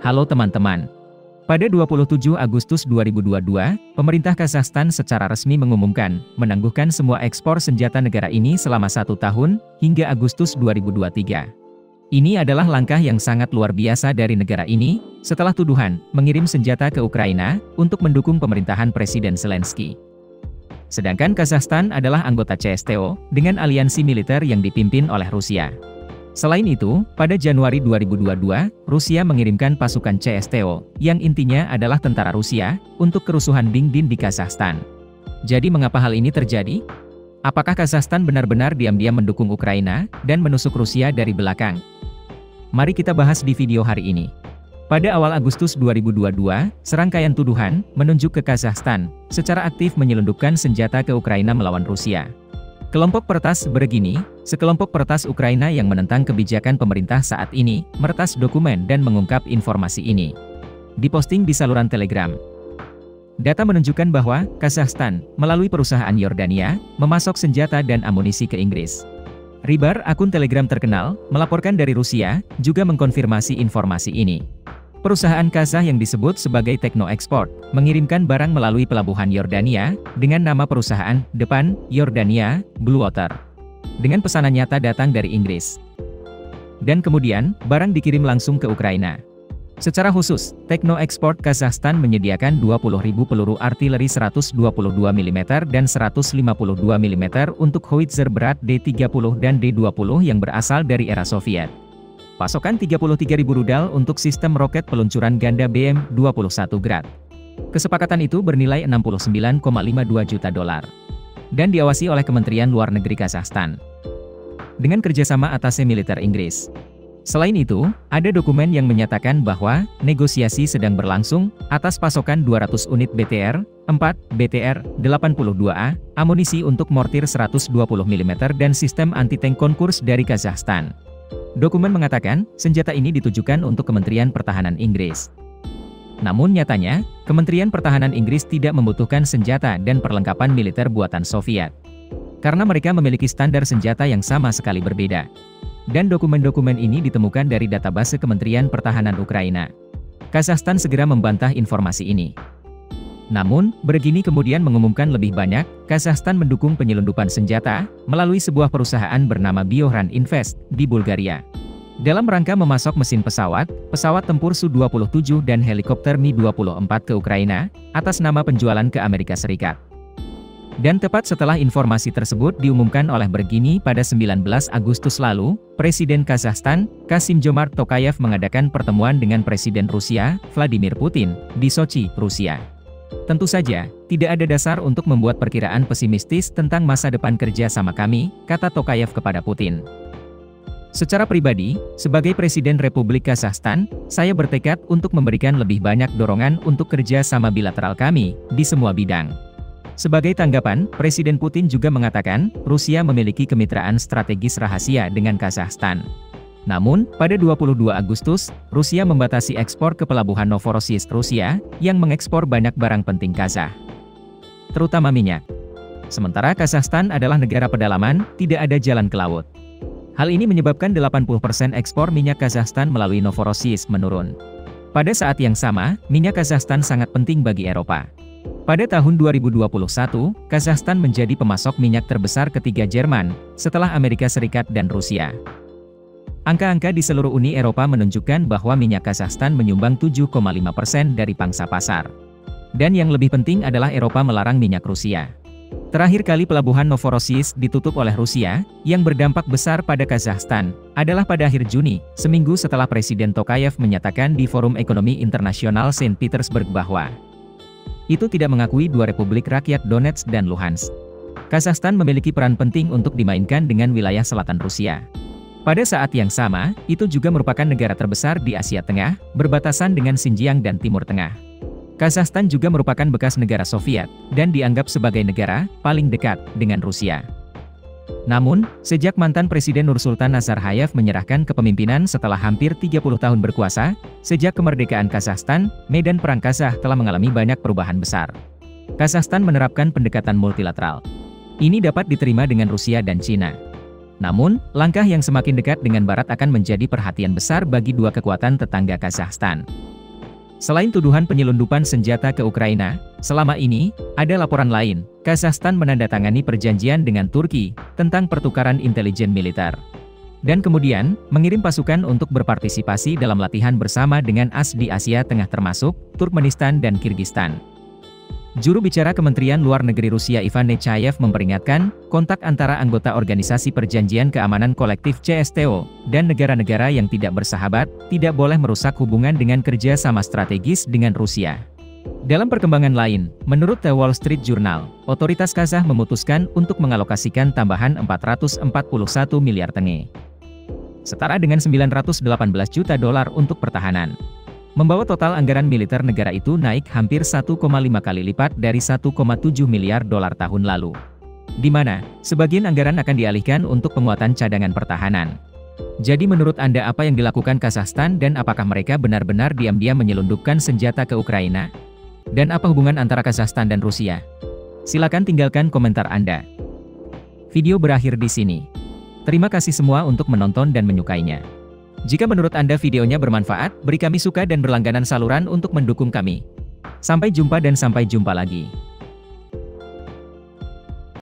Halo teman-teman. Pada 27 Agustus 2022, pemerintah Kazakhstan secara resmi mengumumkan, menangguhkan semua ekspor senjata negara ini selama 1 tahun, hingga Agustus 2023. Ini adalah langkah yang sangat luar biasa dari negara ini, setelah tuduhan, mengirim senjata ke Ukraina, untuk mendukung pemerintahan Presiden Zelensky. Sedangkan Kazakhstan adalah anggota CSTO, dengan aliansi militer yang dipimpin oleh Rusia. Selain itu, pada Januari 2022, Rusia mengirimkan pasukan CSTO, yang intinya adalah tentara Rusia, untuk kerusuhan Dingdin di Kazakhstan. Jadi mengapa hal ini terjadi? Apakah Kazakhstan benar-benar diam-diam mendukung Ukraina, dan menusuk Rusia dari belakang? Mari kita bahas di video hari ini. Pada awal Agustus 2022, serangkaian tuduhan, menunjuk ke Kazakhstan, secara aktif menyelundupkan senjata ke Ukraina melawan Rusia. Kelompok peretas beregini, sekelompok peretas Ukraina yang menentang kebijakan pemerintah saat ini, meretas dokumen dan mengungkap informasi ini. Diposting di saluran Telegram. Data menunjukkan bahwa, Kazakhstan, melalui perusahaan Yordania, memasok senjata dan amunisi ke Inggris. Ribar, akun Telegram terkenal, melaporkan dari Rusia, juga mengkonfirmasi informasi ini. Perusahaan Kazakh yang disebut sebagai Techno Export, mengirimkan barang melalui pelabuhan Yordania, dengan nama perusahaan, depan, Yordania, Blue Water. Dengan pesanan nyata datang dari Inggris. Dan kemudian, barang dikirim langsung ke Ukraina. Secara khusus, Techno Export Kazakhstan menyediakan 20.000 peluru artileri 122 mm dan 152 mm untuk howitzer berat D-30 dan D-20 yang berasal dari era Soviet. Pasokan 33.000 rudal untuk sistem roket peluncuran ganda BM-21 Grad. Kesepakatan itu bernilai 69,52 juta dolar. Dan diawasi oleh Kementerian Luar Negeri Kazakhstan. Dengan kerjasama atase militer Inggris. Selain itu, ada dokumen yang menyatakan bahwa, negosiasi sedang berlangsung, atas pasokan 200 unit BTR-4, BTR-82A, amunisi untuk mortir 120 mm dan sistem anti-tank konkurs dari Kazakhstan. Dokumen mengatakan, senjata ini ditujukan untuk Kementerian Pertahanan Inggris. Namun nyatanya, Kementerian Pertahanan Inggris tidak membutuhkan senjata dan perlengkapan militer buatan Soviet. Karena mereka memiliki standar senjata yang sama sekali berbeda. Dan dokumen-dokumen ini ditemukan dari database Kementerian Pertahanan Ukraina. Kazakhstan segera membantah informasi ini. Namun, beregini kemudian mengumumkan lebih banyak, Kazakhstan mendukung penyelundupan senjata, melalui sebuah perusahaan bernama Biohran Invest, di Bulgaria. Dalam rangka memasok mesin pesawat, pesawat tempur Su-27 dan helikopter Mi-24 ke Ukraina, atas nama penjualan ke Amerika Serikat. Dan tepat setelah informasi tersebut diumumkan oleh Beregini pada 19 Agustus lalu, Presiden Kazakhstan, Kassym-Jomart Tokayev mengadakan pertemuan dengan Presiden Rusia, Vladimir Putin, di Sochi, Rusia. Tentu saja, tidak ada dasar untuk membuat perkiraan pesimistis tentang masa depan kerja sama kami, kata Tokayev kepada Putin. Secara pribadi, sebagai Presiden Republik Kazakhstan, saya bertekad untuk memberikan lebih banyak dorongan untuk kerja sama bilateral kami, di semua bidang. Sebagai tanggapan, Presiden Putin juga mengatakan, Rusia memiliki kemitraan strategis rahasia dengan Kazakhstan. Namun, pada 22 Agustus, Rusia membatasi ekspor ke pelabuhan Novorossiysk Rusia, yang mengekspor banyak barang penting Kazakh, terutama minyak. Sementara Kazakhstan adalah negara pedalaman, tidak ada jalan ke laut. Hal ini menyebabkan 80% ekspor minyak Kazakhstan melalui Novorossiysk menurun. Pada saat yang sama, minyak Kazakhstan sangat penting bagi Eropa. Pada tahun 2021, Kazakhstan menjadi pemasok minyak terbesar ketiga Jerman, setelah Amerika Serikat dan Rusia. Angka-angka di seluruh Uni Eropa menunjukkan bahwa minyak Kazakhstan menyumbang 7,5% dari pangsa pasar. Dan yang lebih penting adalah Eropa melarang minyak Rusia. Terakhir kali pelabuhan Novorossiysk ditutup oleh Rusia, yang berdampak besar pada Kazakhstan, adalah pada akhir Juni, seminggu setelah Presiden Tokayev menyatakan di Forum Ekonomi Internasional Saint Petersburg bahwa itu tidak mengakui dua Republik Rakyat Donetsk dan Luhansk. Kazakhstan memiliki peran penting untuk dimainkan dengan wilayah selatan Rusia. Pada saat yang sama, itu juga merupakan negara terbesar di Asia Tengah, berbatasan dengan Xinjiang dan Timur Tengah. Kazakhstan juga merupakan bekas negara Soviet, dan dianggap sebagai negara paling dekat dengan Rusia. Namun, sejak mantan Presiden Nursultan Nazarbayev menyerahkan kepemimpinan setelah hampir 30 tahun berkuasa, sejak kemerdekaan Kazakhstan, medan perang Kazakh telah mengalami banyak perubahan besar. Kazakhstan menerapkan pendekatan multilateral. Ini dapat diterima dengan Rusia dan Cina. Namun, langkah yang semakin dekat dengan Barat akan menjadi perhatian besar bagi dua kekuatan tetangga Kazakhstan. Selain tuduhan penyelundupan senjata ke Ukraina, selama ini, ada laporan lain. Kazakhstan menandatangani perjanjian dengan Turki tentang pertukaran intelijen militer. Dan kemudian, mengirim pasukan untuk berpartisipasi dalam latihan bersama dengan AS di Asia Tengah termasuk Turkmenistan dan Kirgistan. Juru bicara Kementerian Luar Negeri Rusia Ivan Nechayev memperingatkan, kontak antara anggota Organisasi Perjanjian Keamanan Kolektif CSTO, dan negara-negara yang tidak bersahabat, tidak boleh merusak hubungan dengan kerja sama strategis dengan Rusia. Dalam perkembangan lain, menurut The Wall Street Journal, otoritas Kazakh memutuskan untuk mengalokasikan tambahan 441 miliar tenge. Setara dengan 918 juta dolar untuk pertahanan. Membawa total anggaran militer negara itu naik hampir 1,5 kali lipat dari 1,7 miliar dolar tahun lalu. Di mana, sebagian anggaran akan dialihkan untuk penguatan cadangan pertahanan. Jadi menurut Anda apa yang dilakukan Kazakhstan dan apakah mereka benar-benar diam-diam menyelundupkan senjata ke Ukraina? Dan apa hubungan antara Kazakhstan dan Rusia? Silakan tinggalkan komentar Anda. Video berakhir di sini. Terima kasih semua untuk menonton dan menyukainya. Jika menurut Anda videonya bermanfaat, beri kami suka dan berlangganan saluran untuk mendukung kami. Sampai jumpa dan sampai jumpa lagi.